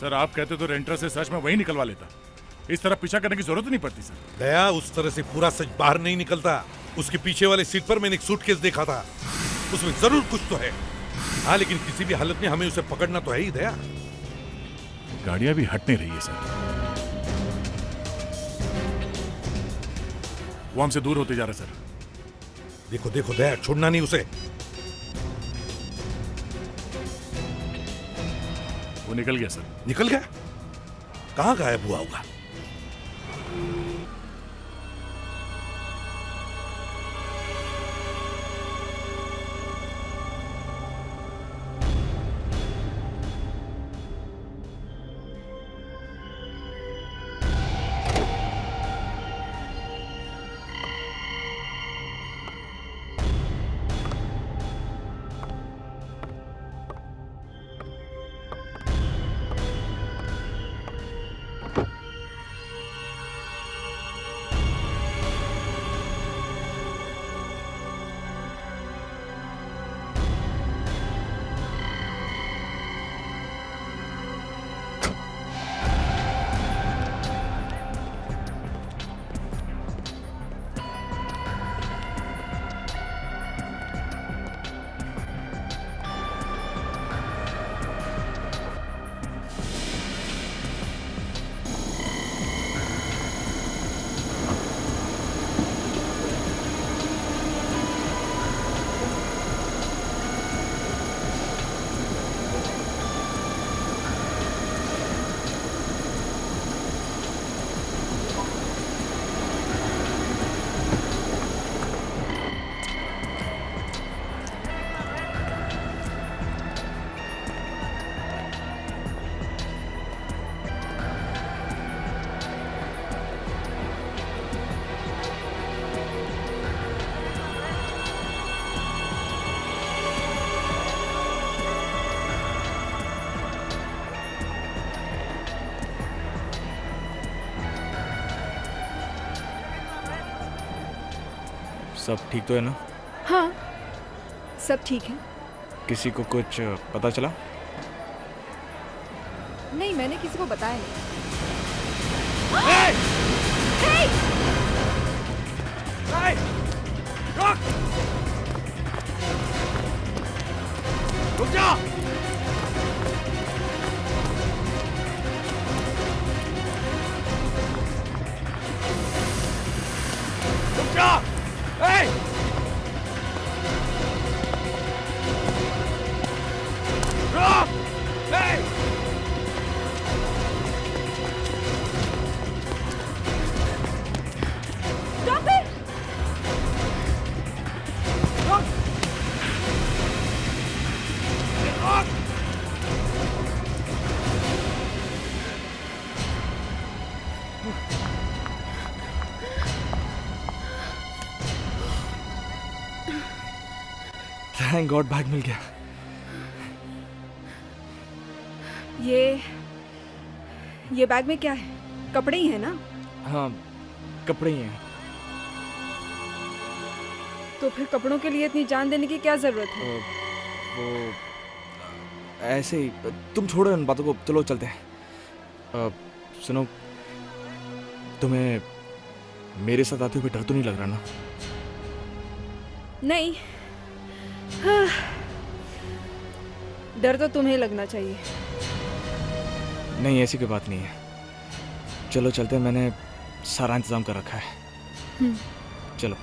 Sir आप कहते तो रेंटर से सच में वही निकलवा लेता, इस तरह पीछा करने की जरूरत नहीं पड़ती सर। दया, उस तरह से पूरा सच बाहर नहीं निकलता। उसके पीछे वाले सीट पर मैंने एक सूटकेस देखा था, उसमें जरूर कुछ तो है। हाँ, लेकिन किसी भी हालत में हमें उसे पकड़ना तो है ही दया। गाड़ियां भी हट नहीं रही है सर, वो हमसे दूर होते जा रहा है सर। देखो देखो दया, छोड़ना नहीं उसे। वो निकल गया सर। निकल गया? कहाँ गायब हुआ होगा? सब ठीक तो है ना? हाँ, सब ठीक है। किसी को कुछ पता चला? नहीं, मैंने किसी को बताया नहीं। Hey! Hey! Hey! रुक! रुक जा! रुक जा! Hey! रुक! Hey! Stop it! रुक! रुक! थैंक गॉड बैग मिल गया। ये बैग में क्या है? कपड़े ही है ना? हाँ, कपड़े ही हैं। तो फिर कपड़ों के लिए इतनी जान देने की क्या जरूरत है? वो ऐसे ही, तुम छोड़ो इन बातों को, चलो चलते हैं। सुनो, तुम्हें मेरे साथ आते हुए डर तो नहीं लग रहा ना? नहीं, हाँ, डर तो तुम्हें लगना चाहिए। नहीं, ऐसी कोई बात नहीं है। चलो चलते हैं, मैंने सारा इंतजाम कर रखा है। चलो।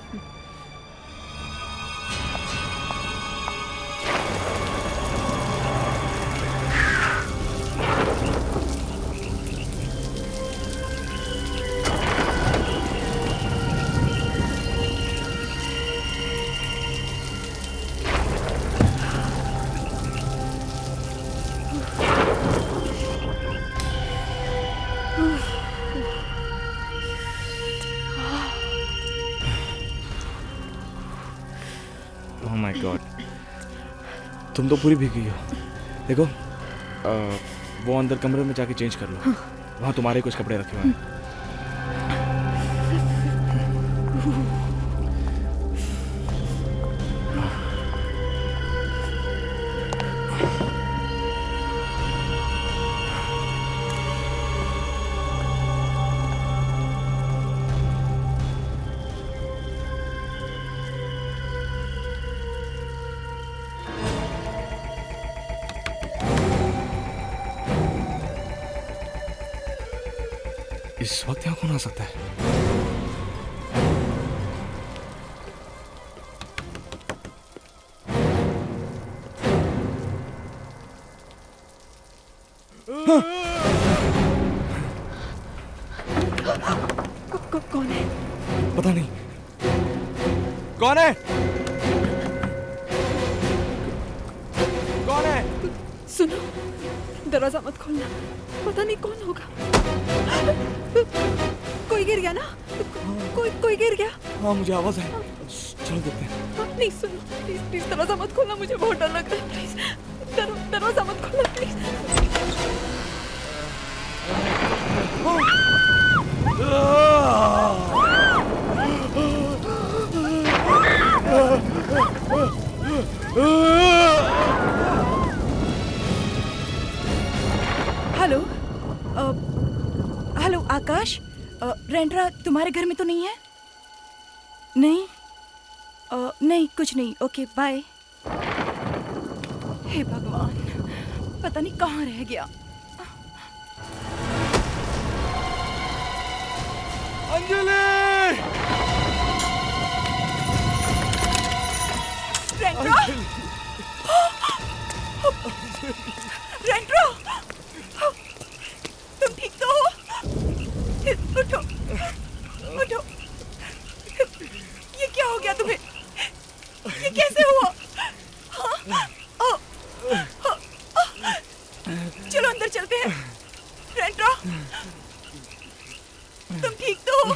ओह माय गॉड, तुम तो पूरी भीगी हो। देखो, वो अंदर कमरे में जाके चेंज कर लो। वहाँ तुम्हारे कुछ कपड़े रखे हुए हैं। इस वक्त यहाँ कौन आ सकता है? कौन है? पता नहीं कौन है। कौन है? सुनो, दरवाजा मत खोलना, पता नहीं कौन होगा। कोई गिर गया ना? कोई गिर गया? हाँ मुझे आवाज आई, चलो देखते हैं। नहीं सुनो, प्लीज प्लीज दरवाजा मत खोलना, मुझे बहुत डर लग रहा है। प्लीज दरवाजा मत खोलना प्लीज। हेलो, हेलो आकाश, रेंड्रा तुम्हारे घर में तो नहीं है? नहीं, नहीं कुछ नहीं। Okay bye. हे भगवान, पता नहीं कहाँ रह गया। अंजलि! रेंड्रा! रेंड्रा! तुम ठीक तो हो? उठो, उठो। ये क्या हो गया तुम्हें? ये कैसे हुआ? चलो अंदर चलते हैं। रेंड्रा, तुम ठीक तो हो?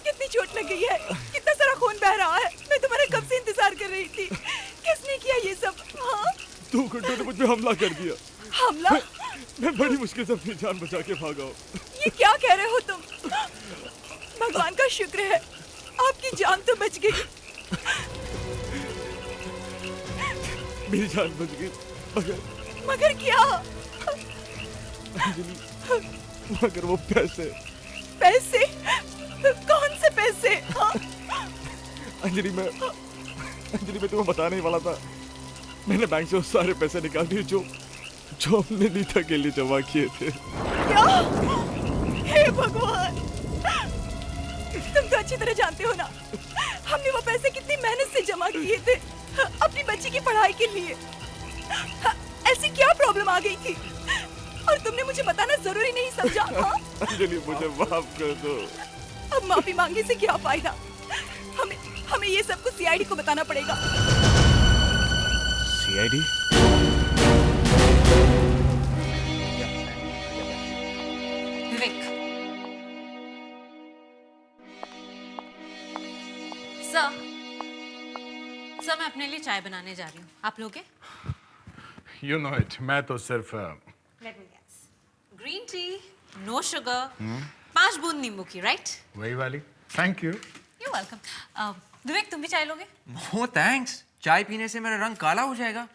कितनी चोट लग गई है? कितना सारा खून बह रहा है? मैं तुम्हारा कब से इंतजार कर रही थी। किसने किया ये सब? हाँ? 2 घंटों ने मुझ पे हमला कर दिया। हमला? मैं बड़ी मुश्किल से अपनी जान बचा के भागा हूँ। ये क्या कह रहे हो तुम? भगवान का शुक्र है, आपकी जान तो बच गई। मेरी जान बच गई, मगर क्या? अंजलि, मगर वो पैसे। पैसे? कौन से पैसे? हाँ? अंजलि मैं तुम्हें बताने ही वाला था। मैंने बैंक से वो सारे पैसे निकाल दिए जो हमने नीता के लिए जमा किए थे। क्या? हे भगवान, तुम तो अच्छी तरह जानते हो ना, हमने वो पैसे कितनी मेहनत से जमा किए थे अपनी बच्ची की पढ़ाई के लिए। ऐसी क्या प्रॉब्लम आ गई थी और तुमने मुझे बताना जरूरी नहीं समझा? हाँ? अंजलि मुझे माफ कर दो। अब माफी मांगने से क्या फायदा? हमें ये सब कुछ सीआईडी को बताना पड़ेगा। सीआईडी? विवेक, सर मैं अपने लिए चाय बनाने जा रही हूँ, आप लोगे? यू नो इट, मैं तो सिर्फ let me guess, green tea, no sugar, 5 बूंद नींबू की, राइट? वही वाली। Thank you. You welcome. Vivek, तुम भी चाय लोगे? नो थैंक्स, चाय पीने से मेरा रंग काला हो जाएगा।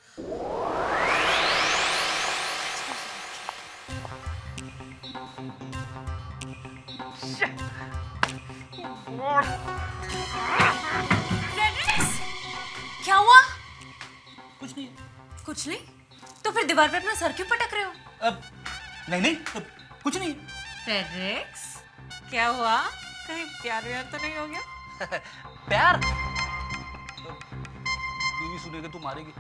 क्या हुआ? कुछ नहीं। कुछ नहीं? तो फिर दीवार पे अपना सर क्यों पटक रहे हो? नहीं कुछ नहीं। फ्रेडरिक्स, क्या हुआ? कहीं प्यार व्यार तो नहीं हो गया? प्यार? बीवी सुनेगी तो मारेगी।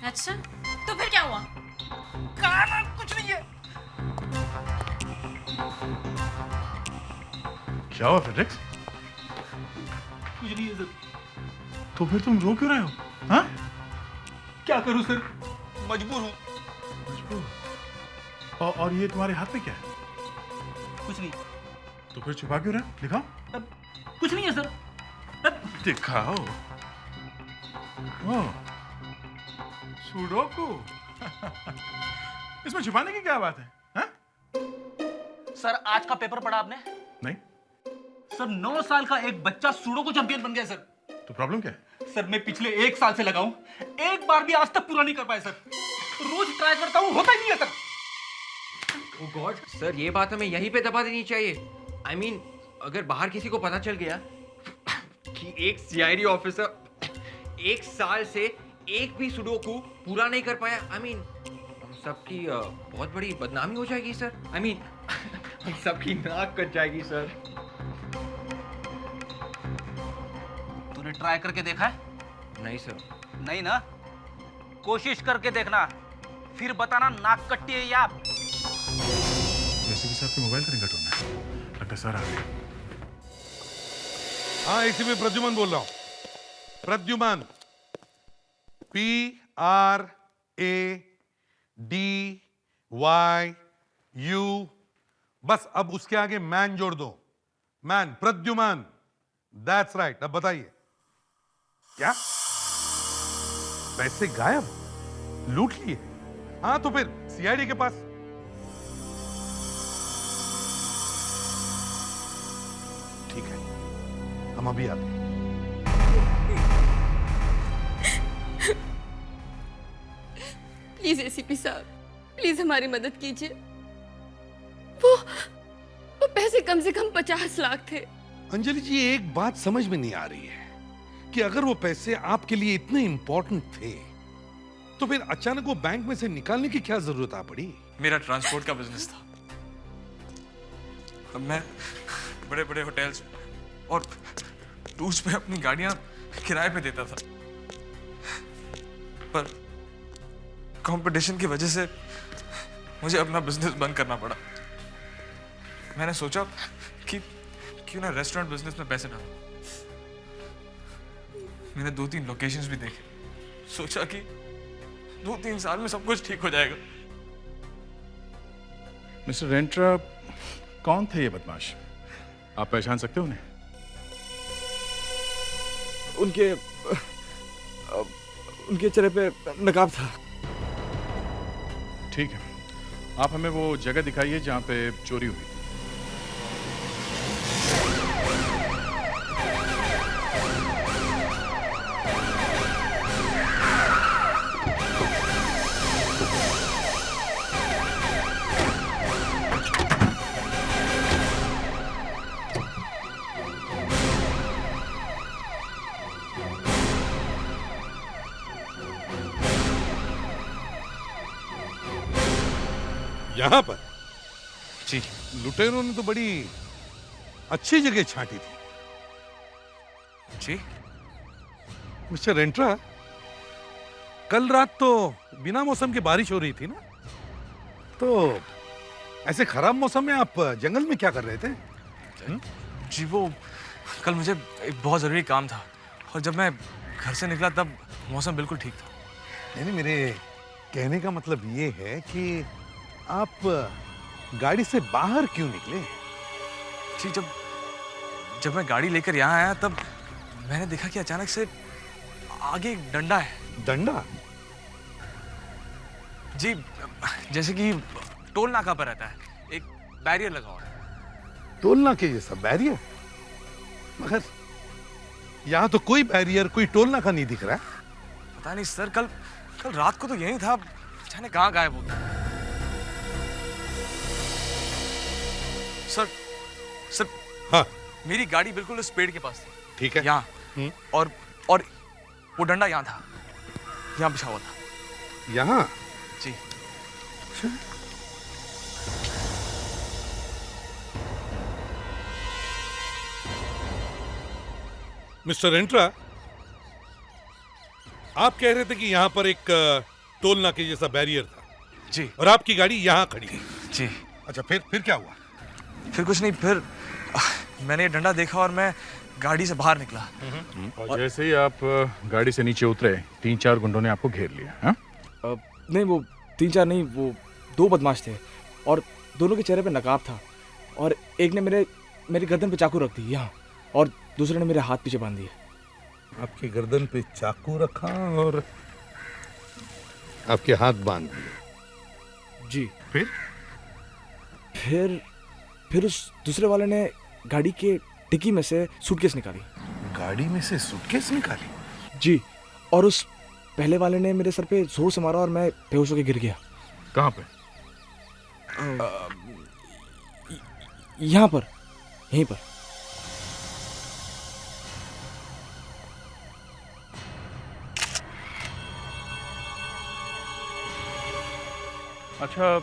अच्छा, तो फिर क्या हुआ? कुछ नहीं है। क्या हुआ फ्रेडरिक्स? कुछ नहीं है सर। तो फिर तुम रो क्यों रहे हो? हाँ? क्या करूं सर, मजबूर हूँ। और ये तुम्हारे हाथ में क्या है? कुछ नहीं। तो फिर छुपा क्यों रहे? दिखाओ। कुछ नहीं है सर। दिखाओ। ओह, सुडोकू। इसमें छुपाने की क्या बात है? हाँ? सर आज का पेपर पढ़ा आपने? नहीं। सर 9 साल का एक बच्चा सुडोकू चैंपियन बन गया सर। तो प्रॉब्लम क्या है? सर मैं पिछले 1 साल से लगाऊं, एक बार भी आज तक पूरा नहीं कर पाया सर। रोज ट्राई करता हूं, होता ही नहीं है सर। ओह गॉड, सर ये बात हमें यहीं पे दबा देनी चाहिए। I mean, अगर बाहर किसी को पता चल गया कि एक सीआईडी ऑफिसर 1 साल से एक भी सुडोकू पूरा नहीं कर पाया, I mean, हम सबकी बहुत बड़ी बदनामी हो जाएगी सर। I mean, हम सबकी नाक कट जाएगी सर। तूने ट्राई करके देखा है? नहीं सर। नहीं ना, कोशिश करके देखना, फिर बताना नाक कट्टी है या। जैसे कि आपके मोबाइल का रिंगटोन है, लगता है सर आ गए। हाँ, इसी में प्रद्युमन बोल रहा हूं। प्रद्युमन, PRADYU, बस अब उसके आगे मैन जोड़ दो। Man, Pradyuman, that's right. अब बताइए क्या पैसे गायब, लूट लिए? हाँ तो फिर सीआईडी के पास। ठीक है, हम अभी आते हैं। प्लीज एसीपी साहब, प्लीज हमारी मदद कीजिए। वो पैसे कम से कम 50 लाख थे। अंजलि जी, एक बात समझ में नहीं आ रही है कि अगर वो पैसे आपके लिए इतने इंपॉर्टेंट थे तो फिर अचानक वो बैंक में से निकालने की क्या जरूरत आ पड़ी? मेरा ट्रांसपोर्ट का बिजनेस था। अब मैं बड़े बड़े होटल्स और टूर्स पे अपनी गाड़ियां किराए पे देता था, पर कंपटीशन की वजह से मुझे अपना बिजनेस बंद करना पड़ा। मैंने सोचा कि क्यों ना रेस्टोरेंट बिजनेस में पैसे डालूं। मैंने 2-3 लोकेशंस भी देखे, सोचा कि 2-3 साल में सब कुछ ठीक हो जाएगा। मिस्टर रेंट्रा, कौन थे ये बदमाश? आप पहचान सकते हो उन्हें? उनके चेहरे पे नकाब था। ठीक है, आप हमें वो जगह दिखाइए जहां पे चोरी हुई। यहां पर? जी। लुटेरों ने तो बड़ी अच्छी जगह छांटी थी। जी? मिस्टर रेंट्रा, कल रात तो बिना मौसम के बारिश हो रही थी ना, तो ऐसे खराब मौसम में आप जंगल में क्या कर रहे थे? जी, वो कल मुझे एक बहुत जरूरी काम था और जब मैं घर से निकला तब मौसम बिल्कुल ठीक था। नहीं, मेरे कहने का मतलब ये है कि आप गाड़ी से बाहर क्यों निकले? जी, जब मैं गाड़ी लेकर यहाँ आया तब मैंने देखा कि अचानक से आगे एक डंडा है। डंडा? जी, जैसे कि टोल नाका पर रहता है, एक बैरियर लगा हुआ है। टोल नाके जैसा बैरियर? मगर यहाँ तो कोई बैरियर, कोई टोल नाका नहीं दिख रहा है। पता नहीं सर, कल रात को तो यही था, जाने कहाँ गायब हो गया। सर, हाँ, मेरी गाड़ी बिल्कुल उस पेड़ के पास थी। ठीक है। यहाँ, और वो डंडा यहाँ था, यहाँ बिछा हुआ था। यहाँ? जी। मिस्टर रेंट्रा, आप कह रहे थे कि यहाँ पर एक टोल नाके जैसा बैरियर था। जी। और आपकी गाड़ी यहाँ खड़ी है। जी। अच्छा, फिर क्या हुआ? फिर कुछ नहीं, फिर मैंने ये डंडा देखा और मैं गाड़ी से बाहर निकला। और जैसे ही आप गाड़ी से नीचे उतरे, 3-4 गुंडों ने आपको घेर लिया। हाँ? नहीं, वो 3-4 नहीं, वो 2 बदमाश थे और दोनों के चेहरे पे नकाब था और एक ने मेरी गर्दन पे चाकू रख दी यहाँ, और दूसरे ने मेरे हाथ पीछे बांध दिए। आपकी गर्दन पे चाकू रखा और आपके हाथ बांध दिए? जी। फिर उस दूसरे वाले ने गाड़ी के डिक्की में से सूटकेस निकाली। गाड़ी में से सूटकेस निकाली? जी, और उस पहले वाले ने मेरे सर पे जोर से मारा और मैं बेहोश होकर गिर गया। कहाँ पे? यहाँ पर, यहीं पर। अच्छा,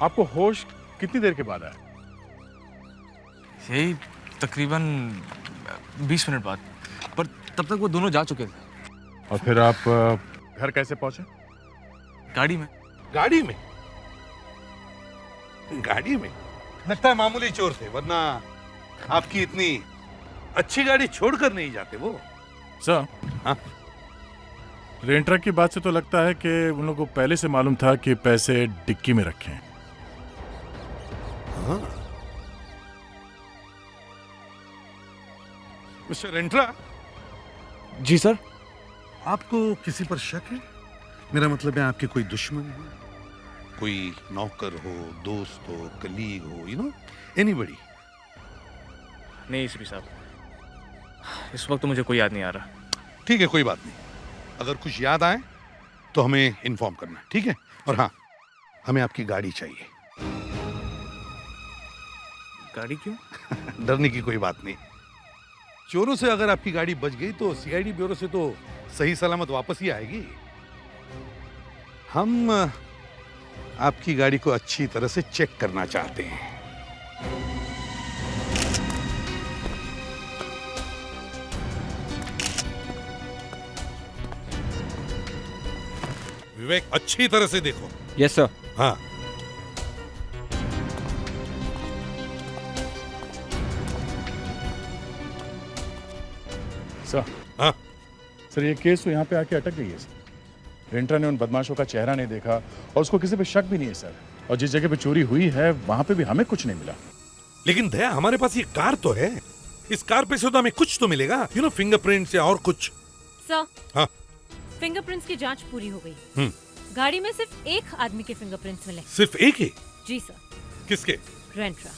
आपको होश कितनी देर के बाद आया? यही तकरीबन 20 मिनट बाद, पर तब तक वो दोनों जा चुके थे। और फिर आप घर कैसे पहुंचे? गाड़ी में। गाड़ी में? गाड़ी में? लगता है मामूली चोर थे, वरना आपकी इतनी अच्छी गाड़ी छोड़कर नहीं जाते वो। सर, हाँ? रेंट्रा की बात से तो लगता है कि उन लोगों को पहले से मालूम था कि पैसे डिक्की में रखे हैं। हाँ। मिस्टर रेंट्रा, जी सर। आपको किसी पर शक है? मेरा मतलब है आपके कोई दुश्मन है, कोई नौकर हो, दोस्त हो, कलीग हो, यू नो, एनीबॉडी? नहीं एसीपी साहब, इस वक्त तो मुझे कोई याद नहीं आ रहा। ठीक है, कोई बात नहीं। अगर कुछ याद आए तो हमें इन्फॉर्म करना, ठीक है? और हाँ, हमें आपकी गाड़ी चाहिए। गाड़ी क्यों? डरने की कोई बात नहीं। चोरों से अगर आपकी गाड़ी बच गई तो सीआईडी ब्यूरो से तो सही सलामत वापस ही आएगी। हम आपकी गाड़ी को अच्छी तरह से चेक करना चाहते हैं। विवेक, अच्छी तरह से देखो। Yes sir. हाँ। सर, हाँ। सर ये केस तो यहाँ पे आके अटक गई है सर। रेंट्रा ने उन बदमाशों का चेहरा नहीं देखा और उसको किसी पे शक भी नहीं है सर। और जिस जगह पे चोरी हुई है वहां पे भी हमें कुछ नहीं मिला। लेकिन दया, हमारे पास ये कार तो है। इस कार पे से तो हमें कुछ तो मिलेगा, यू नो, फिंगरप्रिंट्स या और कुछ। सर, हाँ। फिंगरप्रिंट्स की जांच पूरी हो गई। गाड़ी में सिर्फ एक आदमी के फिंगरप्रिंट्स मिले। सिर्फ एक ही? जी सर। किसके? रेंट्रा।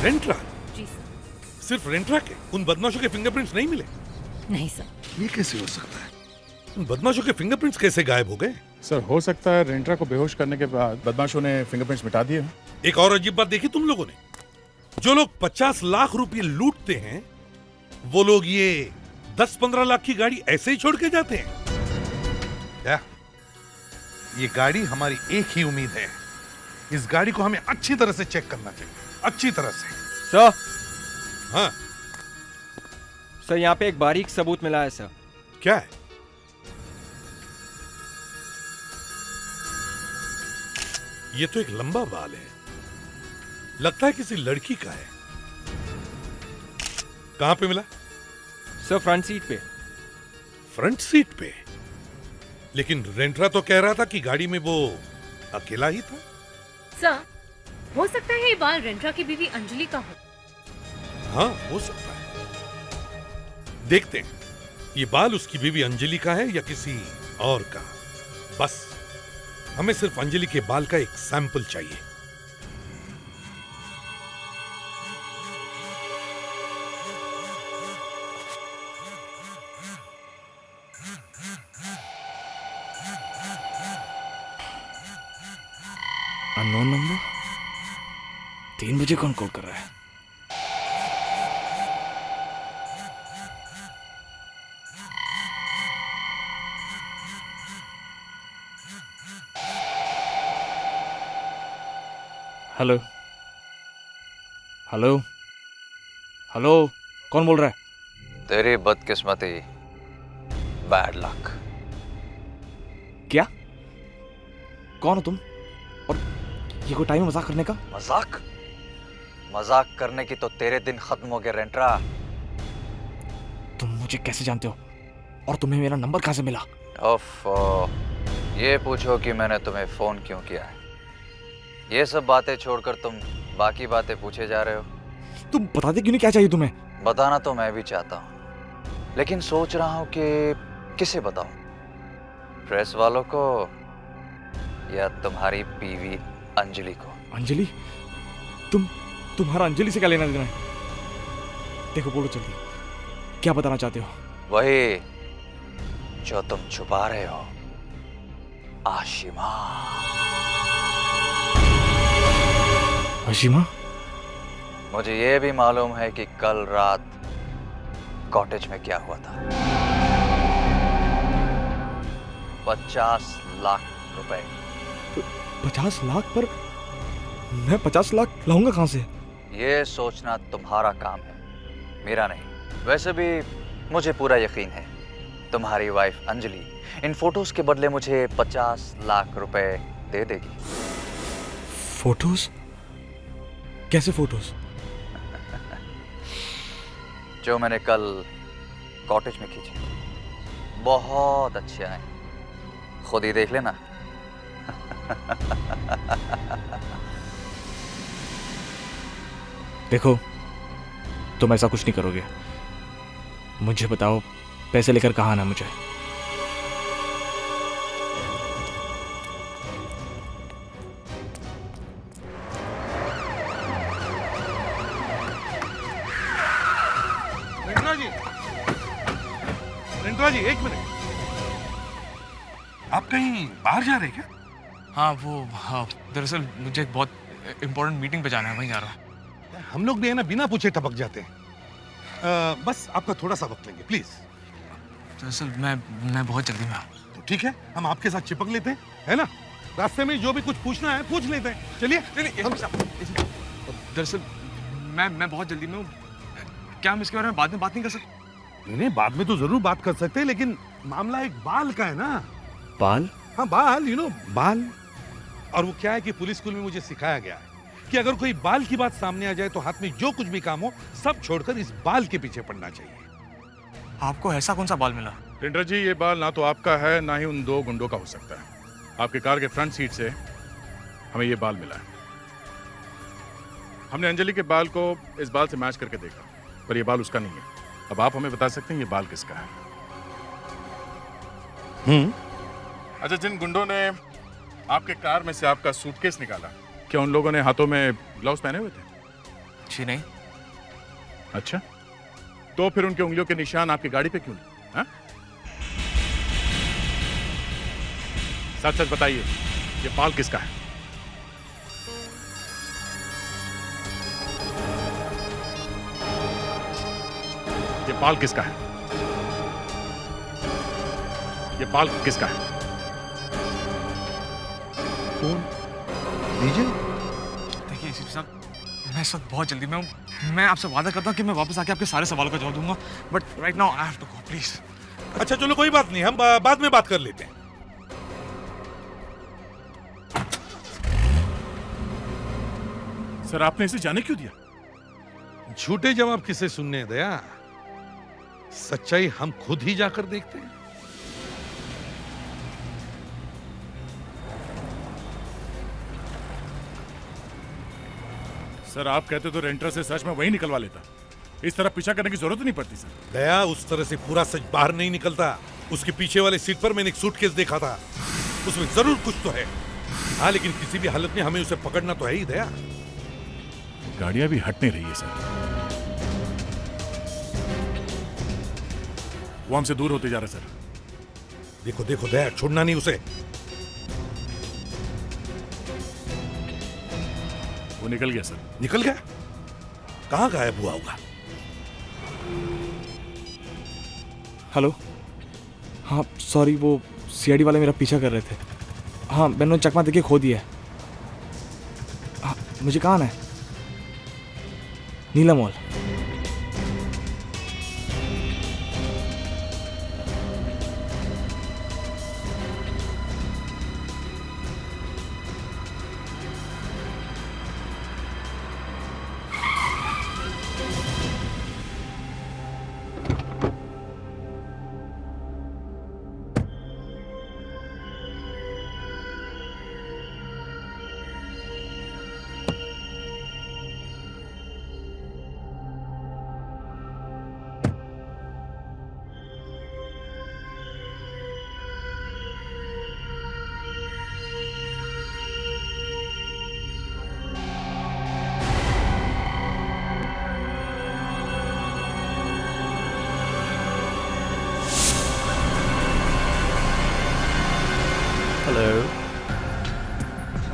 रेंट्रा? जी सर। सिर्फ रेंट्रा के? उन बदमाशों के फिंगरप्रिंट्स नहीं मिले? नहीं सर। ये कैसे हो सकता है? उन बदमाशों के फिंगरप्रिंट्स कैसे गायब हो गए? सर हो सकता है रेंट्रा को बेहोश करने के बाद बदमाशों ने फिंगरप्रिंट्स मिटा दिए। एक और अजीब बात देखी तुम लोगों ने? जो लोग 50 लाख रुपए लूटते हैं वो लोग ये 10-15 लाख की गाड़ी ऐसे ही छोड़ के जाते हैं क्या? ये गाड़ी हमारी एक ही उम्मीद है। इस गाड़ी को हमें अच्छी तरह से चेक करना चाहिए, अच्छी तरह से। सर। हाँ सर, यहाँ पे एक बारीक सबूत मिला है सर। क्या है? ये तो एक लंबा बाल है, लगता है किसी लड़की का है। कहां पे मिला? सर फ्रंट सीट पे। फ्रंट सीट पे? लेकिन रेंट्रा तो कह रहा था कि गाड़ी में वो अकेला ही था। सर, हो सकता है ये बाल रेंट्रा की बीवी अंजलि का हो। हाँ, हो सकता है। देखते हैं ये बाल उसकी बीवी अंजलि का है या किसी और का। बस हमें सिर्फ अंजलि के बाल का एक सैंपल चाहिए। Unknown number? 3 बजे कौन कॉल कर रहा है? हेलो हेलो हेलो, कौन बोल रहा है? तेरी बदकिस्मती, बैड लक। क्या? कौन हो तुम? और ये कोई टाइम है मजाक करने का? मजाक? मजाक करने की तो तेरे दिन खत्म हो गए रेंट्रा। तुम मुझे कैसे जानते हो? और तुम्हें मेरा नंबर कहां से मिला? ओफो, ये पूछो कि मैंने तुम्हें फोन क्यों किया है। ये सब बातें छोड़कर तुम बाकी बातें पूछे जा रहे हो। तुम बताते क्यों नहीं क्या चाहिए तुम्हें? बताना तो मैं भी चाहता हूँ, लेकिन सोच रहा हूँ कि किसे बताऊं, प्रेस वालों को या तुम्हारी बीवी अंजलि को। अंजलि? तुम्हारा अंजलि से क्या लेना देना है? देखो बोलो जल्दी, क्या बताना चाहते हो? वही जो तुम छुपा रहे हो, आशिमा। आशिमा? मुझे ये भी मालूम है कि कल रात कॉटेज में क्या हुआ था। 50 लाख रुपए। 50 लाख पर मैं 50 लाख लाऊंगा कहाँ से? ये सोचना तुम्हारा काम है, मेरा नहीं। वैसे भी मुझे पूरा यकीन है तुम्हारी वाइफ अंजलि इन फोटोज के बदले मुझे 50 लाख रुपए दे देगी। फोटोज? कैसे फोटोज? जो मैंने कल कॉटेज में खींची, बहुत अच्छे आए, खुद ही देख लेना। देखो, तुम ऐसा कुछ नहीं करोगे। मुझे बताओ, पैसे लेकर कहाँ आना मुझे? रिंटवा जी एक मिनट, आप कहीं बाहर जा रहे हैं क्या? हाँ, दरअसल मुझे एक बहुत इम्पोर्टेंट मीटिंग पे जाना है, वहीं जा रहा हूँ। हम लोग भी है ना बिना पूछे टपक जाते हैं। बस आपका थोड़ा सा वक्त लेंगे प्लीज। दरअसल मैं बहुत जल्दी में हूँ। तो ठीक है, हम आपके साथ चिपक लेते हैं, है ना? रास्ते में जो भी कुछ पूछना है पूछ लेते हैं। चलिए। दरअसल मैं बहुत जल्दी में हूँ। क्या हम इसके बारे में बाद में बात नहीं कर सकते? नहीं, बाद में तो जरूर बात कर सकते हैं, लेकिन मामला एक बाल का है ना। बाल? हाँ, बाल, बाल। और वो क्या है कि पुलिस स्कूल में मुझे सिखाया गया है कि अगर कोई बाल की बात सामने आ जाए तो हाथ में जो कुछ भी काम हो सब छोड़कर इस बाल के पीछे पड़ना चाहिए। आपको ऐसा कौन सा बाल मिला? रिंटर जी, ये बाल ना तो आपका है ना ही उन दो गुंडों का हो सकता है। आपके कार के फ्रंट सीट से हमें ये बाल मिला है। हमने अंजलि के बाल को इस बाल से मैच करके देखा, पर ये बाल उसका नहीं है। अब आप हमें बता सकते हैं ये बाल किसका है? अच्छा, जिन गुंडों ने आपके कार में से आपका सूटकेस निकाला, क्या उन लोगों ने हाथों में ग्लव्स पहने हुए थे? जी नहीं। अच्छा, तो फिर उनके उंगलियों के निशान आपकी गाड़ी पे क्यों नहीं? हाँ? सच सच बताइए, ये बाल किसका है? ये बाल किसका है? ये बाल किसका है? फोन दीजिए। देखिए एसीपी साहब, मैं इस वक्त बहुत जल्दी में हूँ। मैं आपसे वादा करता हूँ कि मैं वापस आके आपके सारे सवालों का जवाब दूंगा, but right now I have to go, please. अच्छा चलो, कोई बात नहीं, हम बाद में बात कर लेते हैं। सर, आपने इसे जाने क्यों दिया? झूठे जवाब किसे सुनने हैं दया, सच्चाई हम खुद ही जाकर देखते हैं। सर, आप कहते तो रेंटर से सच में वही निकलवा लेता। इस तरह पीछा करने की जरूरत नहीं पड़ती सर। दया, उस तरह से पूरा सच बाहर नहीं निकलता। उसके पीछे वाले सीट पर मैंने एक सूटकेस देखा था, उसमें जरूर कुछ तो है। हाँ, लेकिन किसी भी हालत में हमें उसे पकड़ना तो है ही दया। गाड़ियां भी हट नहीं रही है सर, वो हमसे दूर होते जा रहा है सर। देखो देखो दया, छोड़ना नहीं उसे। वो निकल गया सर। निकल गया? कहाँ गायब हुआ होगा? हेलो, हाँ सॉरी, वो सीआईडी वाले मेरा पीछा कर रहे थे। हाँ, मैंने चकमा देके खो दिया है। हाँ, मुझे कहाँ आना है? नीला मॉल।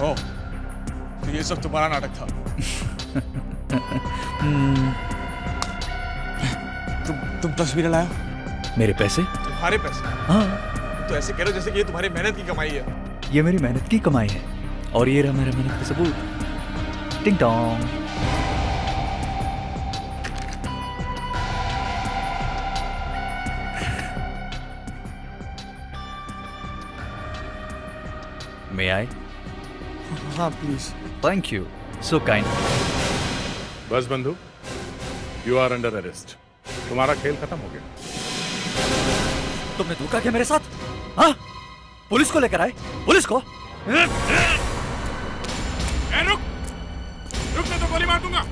ओह, तो ये सब तुम्हारा नाटक था। तुम तस्वीरें लाया? मेरे पैसे? तुम्हारे पैसे? हाँ। तो ऐसे कह रहे हो जैसे कि ये तुम्हारी मेहनत की कमाई है। ये मेरी मेहनत की कमाई है, और ये रहा मेरा मेहनत का सबूत। टिंग टोंग। मे आई? हाँ please. Thank you, so kind. बस बंधु, यू आर अंडर अरेस्ट। तुम्हारा खेल खत्म हो गया। तुमने धोखा किया मेरे साथ? हाँ? पुलिस को लेकर आए? पुलिस को? रुक, रुक नहीं तो गोली मार दूंगा।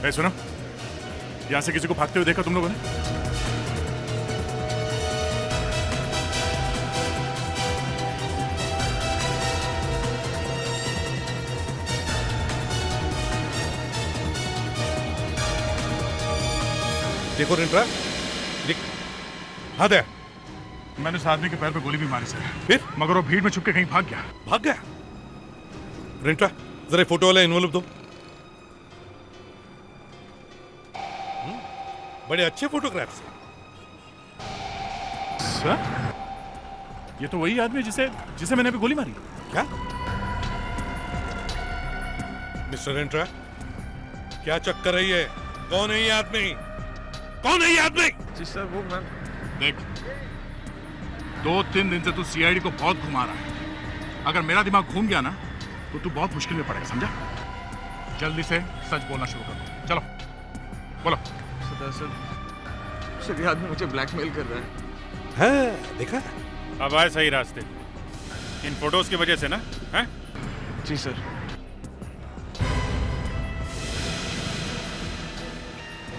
ए, सुनो, यहां से किसी को भागते हुए देखा तुम लोगों ने? देखो रिंट्रा, देख, हाथ है। मैंने उस आदमी के पैर पे गोली भी मारी सर, फिर मगर वो भीड़ में छुप के कहीं भाग गया। भाग गया? रिंट्रा, जरा फोटो वाला इन्वॉल्व दो। बड़े अच्छे फोटोग्राफ्स हैं। सर, ये तो वही आदमी जिसे जिसे मैंने अभी गोली मारी। क्या? मिस्टर रिंट्रा, क्या चक्कर है ये? कौन है ये आदमी? कौन है ये आदमी? जी सर, वो मैं देख, 2-3 दिन से तू सीआईडी को बहुत घुमा रहा है। अगर मेरा दिमाग घूम गया ना तो तू बहुत मुश्किल में पड़ेगा, समझा? जल्दी से सच बोलना शुरू कर। चलो बोलो। सर, ये आदमी मुझे ब्लैकमेल कर रहा है। हाँ, देखा? अब आए सही रास्ते, इन फोटोज की वजह से ना। हैं? जी सर।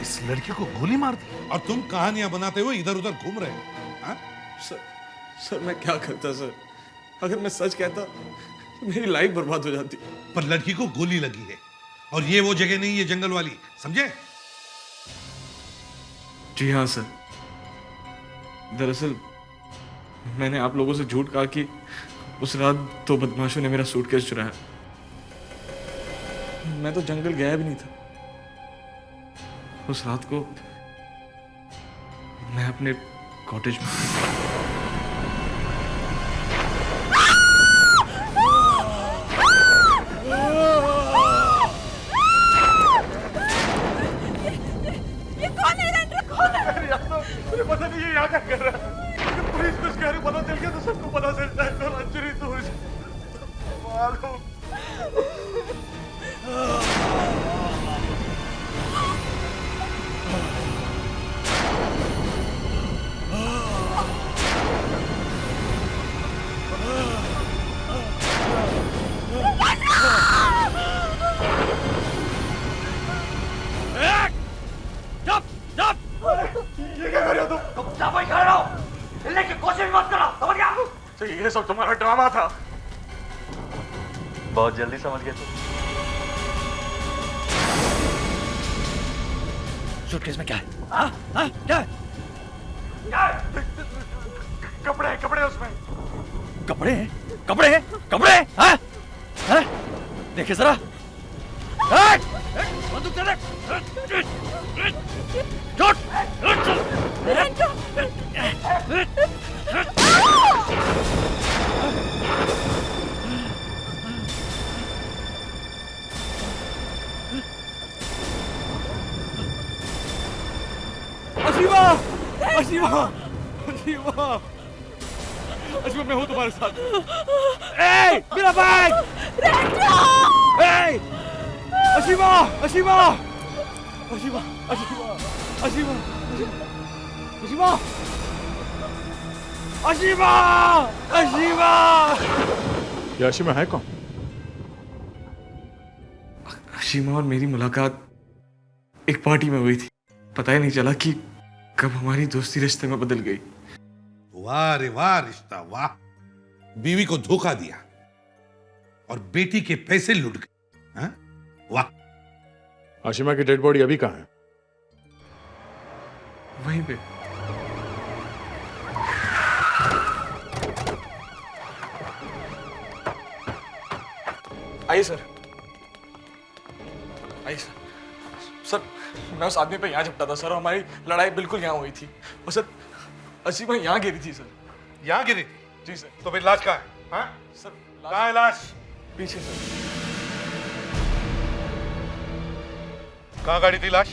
इस लड़की को गोली मार दी और तुम कहानियां बनाते हुए इधर उधर घूम रहे हो। हाँ? सर मैं क्या करता सर? अगर मैं सच कहता तो मेरी लाइफ बर्बाद हो जाती। पर लड़की को गोली लगी है और ये वो जगह नहीं है जंगल वाली, समझे? जी हाँ सर, दरअसल मैंने आप लोगों से झूठ कहा कि उस रात 2 बदमाशों ने मेरा सूटकेस चुराया। मैं तो जंगल गया भी नहीं था। उस रात को मैं अपने कॉटेज में मुझे पता नहीं ये यहाँ क्या कर रहा है। पुलिस को इसके बारे में पता चल गया तो सबको पता चलता है। तो अंजलि तो मालूम। ये सब तुम्हारा ड्रामा था। बहुत जल्दी समझ गए तुम। सूटकेस में क्या है? क्या है? कपड़े उसमें। कपड़े हैं? कपड़े हैं? कपड़े हैं? हाँ? हाँ? देखिए जरा। बंदूक दे दे। असीमा! असीमा! असीमा! असीमा मैं हूँ तुम्हारे साथ। ए, मेरा बैग! ए, असीमा, असीमा, असीमा, असीमा, असीमा, असीमा, असीमा, असीमा। ये आशिमा है कौन? असीमा और मेरी मुलाकात एक पार्टी में हुई थी। पता ही नहीं चला कि कब हमारी दोस्ती रिश्ते में बदल गई। वाह रे वाह रिश्ता वाह। बीवी को धोखा दिया और बेटी के पैसे लूट गए। हाँ? वाह। आशिमा की डेड बॉडी अभी कहाँ है? वहीं पे। आइए सर, आइए सर। सर मैं उस आदमी पे यहाँ झपटा था सर, हमारी लड़ाई बिल्कुल यहाँ हुई थी। और सर असीमा यहाँ गिरी थी सर। यहाँ गिरी? जी सर। तो फिर लाश कहाँ है? हाँ? सर कहाँ है लाश? पीछे सर। कहाँ गाड़ी थी लाश?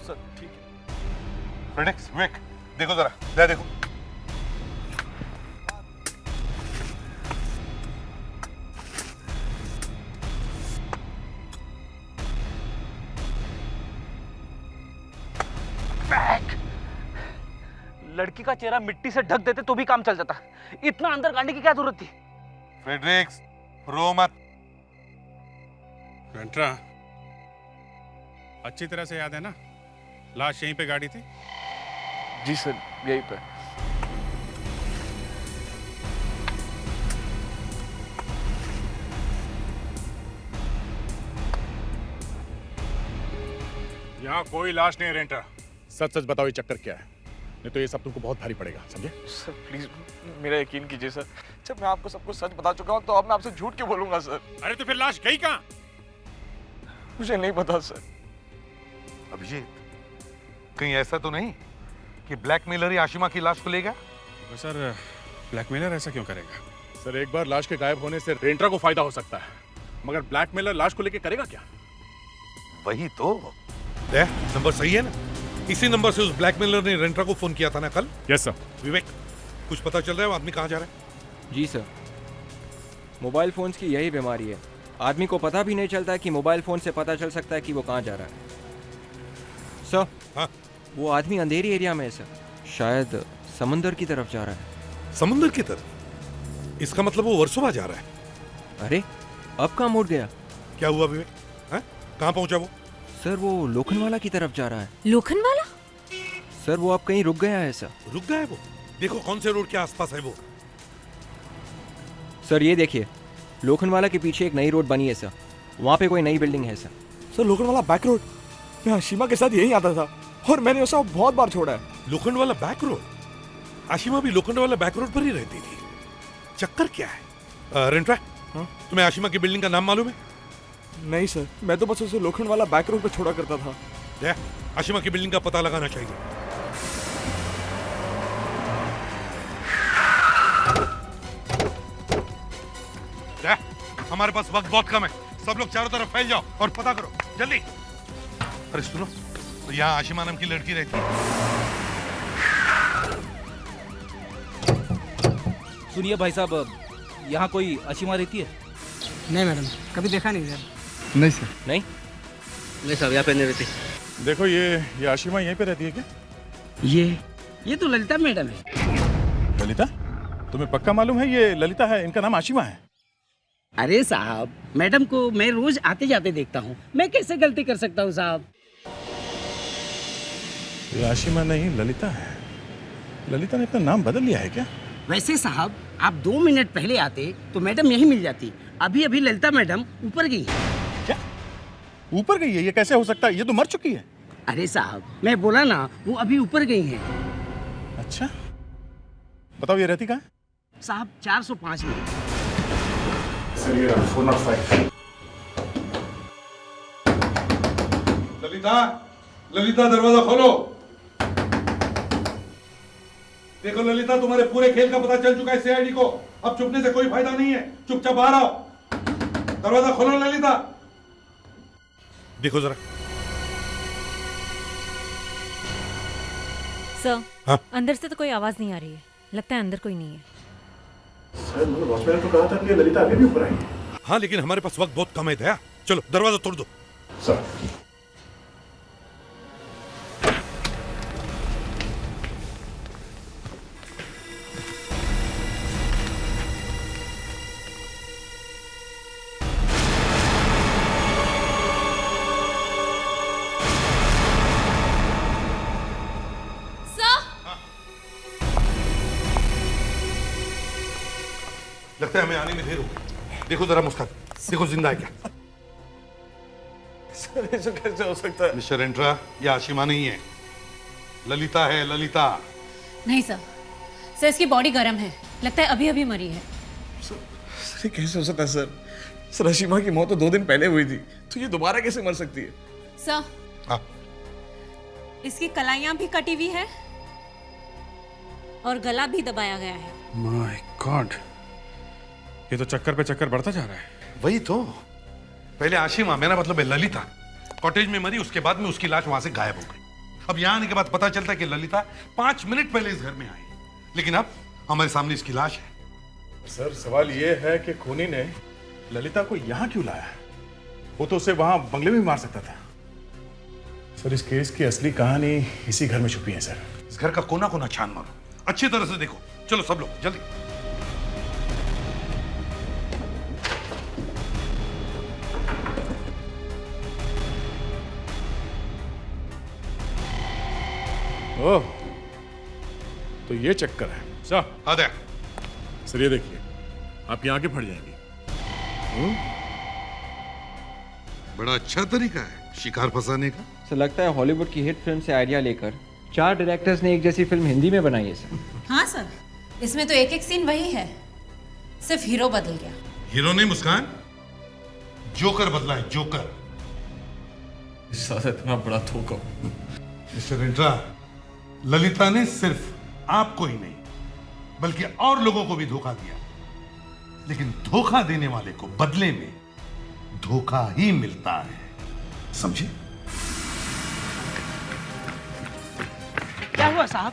सर ठीक है। फ्रेडेक्स विवेक देखो जरा, ले देखो। लड़की का चेहरा मिट्टी से ढक देते तो भी काम चल जाता, इतना अंदर गाड़ने की क्या जरूरत थी? फ्रेडरिक्स रो मत। वेंट्रा, अच्छी तरह से याद है ना लाश यहीं पे गाड़ी थी? जी सर यहीं पे। यहाँ कोई लाश नहीं है रेंटा। सच सच बताओ ये चक्कर क्या है, नहीं तो ये सब तुमको बहुत भारी पड़ेगा, समझे? सर प्लीज मेरा यकीन कीजिए सर, जब मैं आपको सब कुछ सच बता चुका हूँ तो अब मैं आपसे झूठ क्यों बोलूंगा सर? अरे तो फिर लाश गई कहाँ? मुझे नहीं पता सर। अभिजीत, कहीं ऐसा तो नहीं कि ब्लैकमेलर ही आशिमा की लाश को ले गया? तो सर ब्लैकमेलर ऐसा क्यों करेगा? सर एक बार लाश के गायब होने से रेंट्रा को फायदा हो सकता है, मगर ब्लैकमेलर लाश को लेके करेगा क्या? वही तो। नंबर सही है ना? इसी नंबर से उस ब्लैकमेलर ने रेंट्रा को फोन किया था ना कल? Yes sir. विवेक, कुछ पता चल रहा है वो आदमी कहाँ जा रहा है? जी सर, मोबाइल फोन्स की यही बीमारी है, आदमी को पता भी नहीं चलता कि मोबाइल फोन से पता चल सकता है कि वो कहाँ जा रहा है। सर हाँ? वो आदमी अंधेरी एरिया में है सर, शायद समंदर की तरफ जा रहा है। समुंदर की तरफ? इसका मतलब वो वर्सोवा जा रहा है। अरे अब कहाँ मुड़ गया? क्या हुआ विवेक? हाँ? कहाँ पहुंचा वो? सर वो लोखंडवाला की तरफ जा रहा है। लोखंडवाला? सर वो अब कहीं रुक गया है सर। रुक गया है वो? देखो कौन से रोड के आसपास है वो। सर ये देखिए, लोखंडवाला के पीछे एक नई रोड बनी है सर, वहाँ पे कोई नई बिल्डिंग है sir. Sir Lokhandwala back road, मैं आशिमा के साथ यहीं आता था और मैंने उसे बहुत बार छोड़ा है। Lokhandwala back road? आशिमा भी लोखंडवाला बैक रोड पर ही रहती थी। चक्कर क्या है? रेंट्रा, तुम्हें आशिमा की बिल्डिंग का नाम मालूम है? नहीं सर, मैं तो बस उसे लोखंडवाला बैक रोड पे छोड़ा करता था। आशिमा की बिल्डिंग का पता लगाना चाहिए। हमारे पास वक्त बहुत कम है, सब लोग चारों तरफ फैल जाओ और पता करो जल्दी। अरे सुनो, तो यहाँ आशिमा नाम की लड़की रहती है। सुनिए भाई साहब, यहाँ कोई आशिमा रहती है? नहीं मैडम, कभी देखा नहीं सर। नहीं सर। नहीं सर, यहाँ पे नहीं रहती। देखो ये आशिमा यहीं पे रहती है क्या? ये तो ललिता मैडम है। ललिता? तुम्हें पक्का मालूम है ये ललिता है, इनका नाम आशिमा है? अरे साहब, मैडम को मैं रोज आते जाते देखता हूँ, मैं कैसे गलती कर सकता हूँ साहब? ये आशिमा नहीं ललिता है। ललिता ने अपना नाम बदल लिया है क्या? वैसे साहब, आप 2 मिनट पहले आते तो मैडम यहीं मिल जाती। अभी अभी ललिता मैडम ऊपर गई है। क्या? ऊपर गई है? ये कैसे हो सकता है? ये तो मर चुकी है। अरे साहब, मैं बोला ना, वो अभी ऊपर गई हैं। अच्छा, बताओ ये रहती कहाँ है? साहब 405 में। सर ये 405। ललिता दरवाजा खोलो। देखो ललिता, तुम्हारे पूरे खेल का पता चल चुका है सीआईडी को। अब छुपने से कोई फायदा नहीं है, चुपचाप बाहर आओ। दरवाजा खोलो ललिता। देखो जरा। सर, हाँ? अंदर से तो कोई आवाज नहीं आ रही है, लगता है अंदर कोई नहीं है। सर वॉचमैन ने तो कहा था कि ललिता अभी भी ऊपर आई है। हाँ, लेकिन हमारे पास वक्त बहुत कम है दया। चलो दरवाजा तोड़ दो। सर लगता है हमें आने में देर हो गई। देखो जरा मुस्कान, देखो जिंदा है क्या? सर ऐसा कैसे हो सकता है? मिस्टर एंट्रा, ये आशिमा नहीं है, ललिता है, ललिता। नहीं सर, सर इसकी बॉडी गर्म है, लगता है अभी अभी मरी है। सर ये कैसे हो सकता है सर? सर अशीमा की मौत तो 2 दिन पहले हुई थी, तो ये दोबारा कैसे मर सकती है? सर हाँ। इसकी कलाइयां भी कटी हुई है और गला भी दबाया गया है। माय गॉड, ये तो चक्कर पे चक्कर बढ़ता जा रहा है। वही तो, पहले आशिमा, मेरा मतलब है ललिता, कॉटेज में मरी, उसके बाद में उसकी लाश वहां से गायब हो गई। अब यहाँ आने के बाद पता चलता है कि ललिता 5 मिनट पहले इस घर में आई, लेकिन अब हमारे सामने इसकी लाश है। सर सवाल ये है कि खूनी ने ललिता को यहाँ क्यों लाया? वो तो उसे वहां बंगले में मार सकता था। सर इस केस की असली कहानी इसी घर में छुपी है सर। इस घर का कोना कोना छान मारो, अच्छी तरह से देखो। चलो सब लोग जल्दी। ओह, तो ये चक्कर है सर। आदे सर ये देखिए, आपकी आंखें फट जाएंगी। बड़ा अच्छा तरीका है शिकार फंसाने का। सर लगता है हॉलीवुड की हिट फिल्म से आइडिया लेकर 4 डायरेक्टर्स ने एक जैसी फिल्म हिंदी में बनाई है सर। हाँ सर, इसमें तो एक एक सीन वही है, सिर्फ हीरो बदल गया। हीरो नहीं मुस्कान, जोकर बदला है, जोकर। इस साथ इतना बड़ा धोखा। मिस्टर एंट्रा, ललिता ने सिर्फ आपको ही नहीं बल्कि और लोगों को भी धोखा दिया, लेकिन धोखा देने वाले को बदले में धोखा ही मिलता है, समझे? क्या हुआ साहब,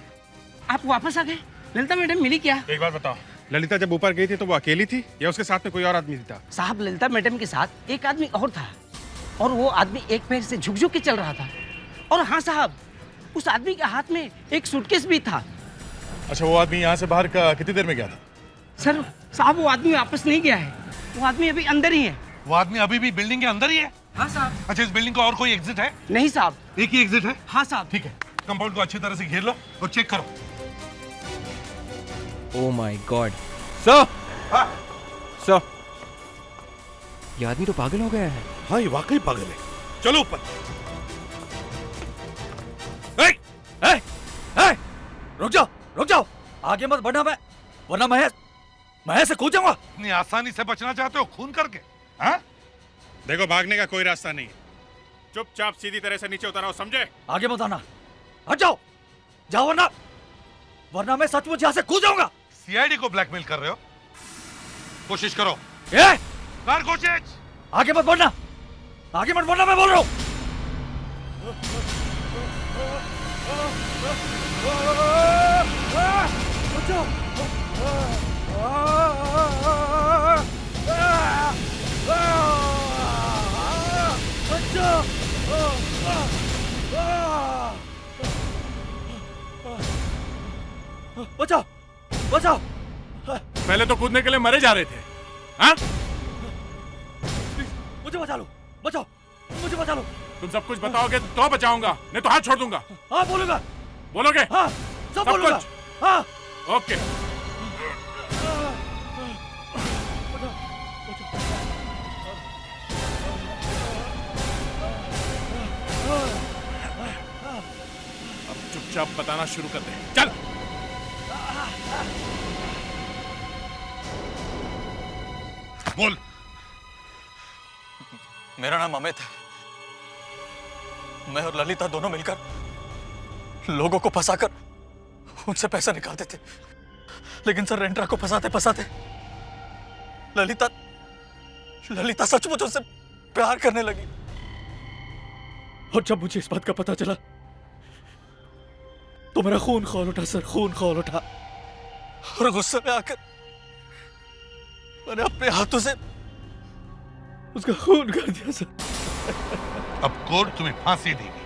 आप वापस आ गए? ललिता मैडम मिली क्या? एक बात बताओ, ललिता जब ऊपर गई थी तो वो अकेली थी या उसके साथ में कोई और आदमी था? साहब ललिता मैडम के साथ एक आदमी और था, और वो आदमी एक पैर से झुक झुक के चल रहा था। और हाँ साहब, उस आदमी के हाथ में एक सूटकेस भी था। अच्छा, वो आदमी यहाँ से बाहर कितनी देर में गया था? सर साहब वो आदमी वापस नहीं गया है, वो आदमी अभी अंदर ही है। वो आदमी अभी भी बिल्डिंग के अंदर ही है? हाँ साहब। अच्छा, इस बिल्डिंग का और कोई एग्जिट है? नहीं साहब। एक ही एग्जिट है? हाँ साहब। ठीक है, कंपाउंड को अच्छी तरह से घेर लो और चेक करो। ओह माय गॉड सर, हाँ? सर ये आदमी तो पागल हो गया है। हाँ, ये वाकई पागल है। चलो ऊपर। रुक जाओ, आगे मत बढ़ना, वरना मैं से कूद जाऊंगा। इतनी आसानी से बचना चाहते हो खून करके? हाँ? देखो, भागने का कोई रास्ता नहीं है, चुपचाप सीधी तरह से नीचे उतर आओ, समझे? आगे मत आना, हट जाओ, जाओ वरना मैं सचमुच यहाँ से कूद जाऊंगा। सीआईडी को ब्लैकमेल कर रहे हो? कोशिश करो। कार कोशिश। आगे मत बढ़ना, मैं बोल रहा हूँ। बचाओ। पहले तो कूदने के लिए मरे जा रहे थे, हाँ? मुझे बचा लो। तुम सब कुछ बताओगे तो बचाऊंगा, नहीं तो हाथ छोड़ दूंगा। हाँ बोलूंगा। बोलोगे? हाँ, सब बोलूंगा। हाँ। ओके। अब चुपचाप बताना शुरू कर दे, चल। बोल। मेरा नाम अमित है। मैं और ललिता दोनों मिलकर लोगों को फंसाकर उनसे पैसा निकालते थे, लेकिन सर रेंट्रा को फंसाते ललिता सचमुच उससे प्यार करने लगी। और जब मुझे इस बात का पता चला तो मेरा खून खौल उठा सर, खून खौल उठा। और गुस्से में आकर मैंने अपने हाथों से उसका खून कर दिया सर। अब कोर्ट तुम्हें फांसी देगी।